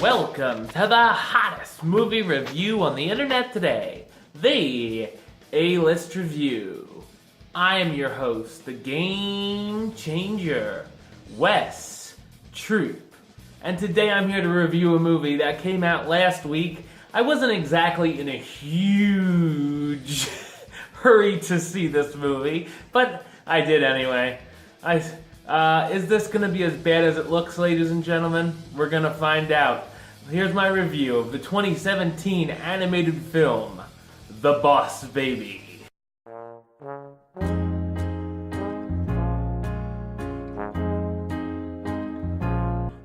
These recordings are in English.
Welcome to the hottest movie review on the internet today, the A-List Review. I am your host, the Game Changer, Wes Troop. And today I'm here to review a movie that came out last week. I wasn't exactly in a huge hurry to see this movie, but I did anyway. Is this gonna be as bad as it looks, ladies and gentlemen? We're gonna find out. Here's my review of the 2017 animated film, The Boss Baby.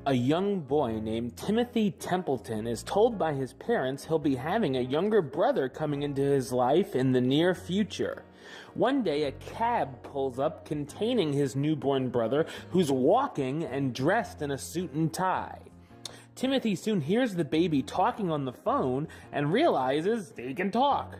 A young boy named Timothy Templeton is told by his parents he'll be having a younger brother coming into his life in the near future. One day, a cab pulls up containing his newborn brother, who's walking and dressed in a suit and tie. Timothy soon hears the baby talking on the phone and realizes he can talk.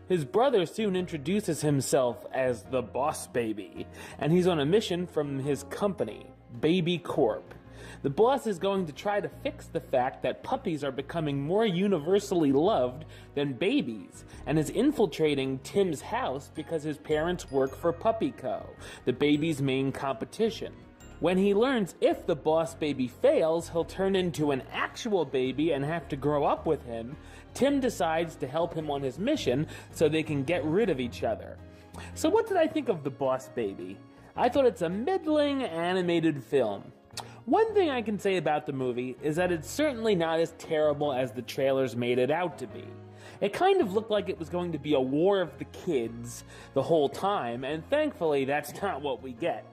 His brother soon introduces himself as the Boss Baby, and he's on a mission from his company, Baby Corp. The boss is going to try to fix the fact that puppies are becoming more universally loved than babies, and is infiltrating Tim's house because his parents work for Puppy Co., the baby's main competition. When he learns if the Boss Baby fails, he'll turn into an actual baby and have to grow up with him, Tim decides to help him on his mission so they can get rid of each other. So what did I think of The Boss Baby? I thought it's a middling animated film. One thing I can say about the movie is that it's certainly not as terrible as the trailers made it out to be. It kind of looked like it was going to be a war of the kids the whole time, and thankfully that's not what we get.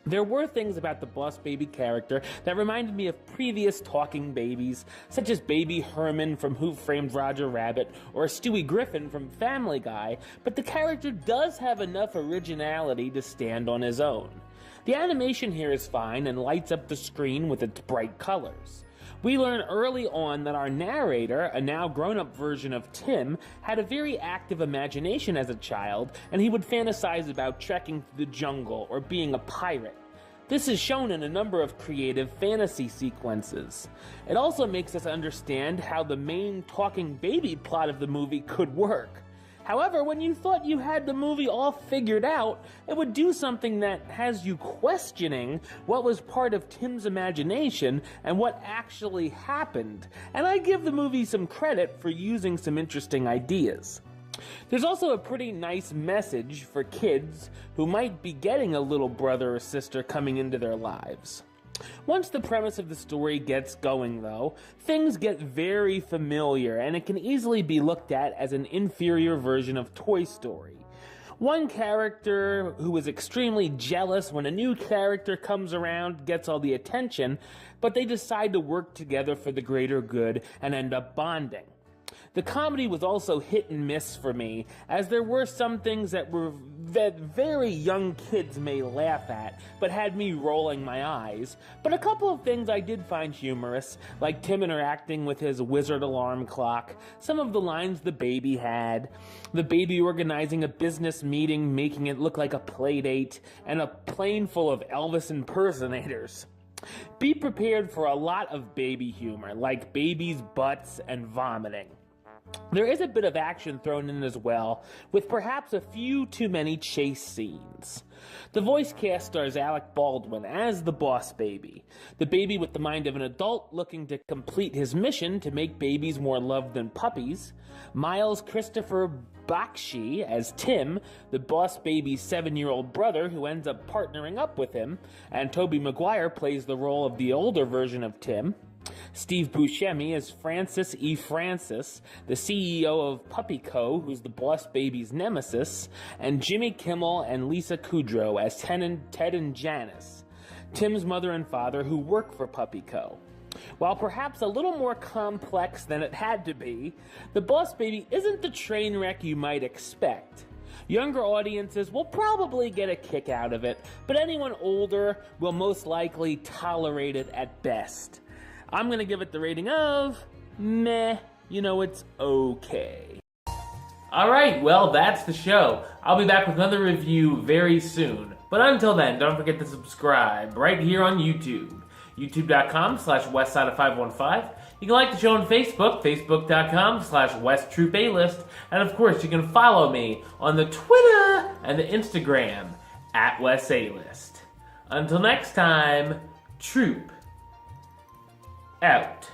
There were things about the Boss Baby character that reminded me of previous talking babies, such as Baby Herman from Who Framed Roger Rabbit or Stewie Griffin from Family Guy, but the character does have enough originality to stand on his own. The animation here is fine and lights up the screen with its bright colors. We learn early on that our narrator, a now grown-up version of Tim, had a very active imagination as a child, and he would fantasize about trekking through the jungle or being a pirate. This is shown in a number of creative fantasy sequences. It also makes us understand how the main talking baby plot of the movie could work. However, when you thought you had the movie all figured out, it would do something that has you questioning what was part of Tim's imagination and what actually happened. And I give the movie some credit for using some interesting ideas. There's also a pretty nice message for kids who might be getting a little brother or sister coming into their lives. Once the premise of the story gets going, though, things get very familiar, and it can easily be looked at as an inferior version of Toy Story. One character who is extremely jealous when a new character comes around gets all the attention, but they decide to work together for the greater good and end up bonding. The comedy was also hit and miss for me, as there were some things that very young kids may laugh at, but had me rolling my eyes. But a couple of things I did find humorous, like Tim interacting with his wizard alarm clock, some of the lines the baby had, the baby organizing a business meeting making it look like a play date, and a plane full of Elvis impersonators. Be prepared for a lot of baby humor, like babies' butts and vomiting. There is a bit of action thrown in as well, with perhaps a few too many chase scenes. The voice cast stars Alec Baldwin as the Boss Baby, the baby with the mind of an adult looking to complete his mission to make babies more loved than puppies, Miles Christopher Bakshi as Tim, the Boss Baby's 7-year-old brother who ends up partnering up with him, and Tobey Maguire plays the role of the older version of Tim. Steve Buscemi as Francis E. Francis, the CEO of Puppy Co., who's the Boss Baby's nemesis, and Jimmy Kimmel and Lisa Kudrow as Ted and Janice, Tim's mother and father who work for Puppy Co. While perhaps a little more complex than it had to be, The Boss Baby isn't the train wreck you might expect. Younger audiences will probably get a kick out of it, but anyone older will most likely tolerate it at best. I'm going to give it the rating of meh. It's okay. Alright, well, that's the show. I'll be back with another review very soon. But until then, don't forget to subscribe right here on YouTube. YouTube.com/Westside515. You can like the show on Facebook, facebook.com/WestTroopAlist. And of course, you can follow me on the Twitter and the Instagram @WestAlist. Until next time, Troop out.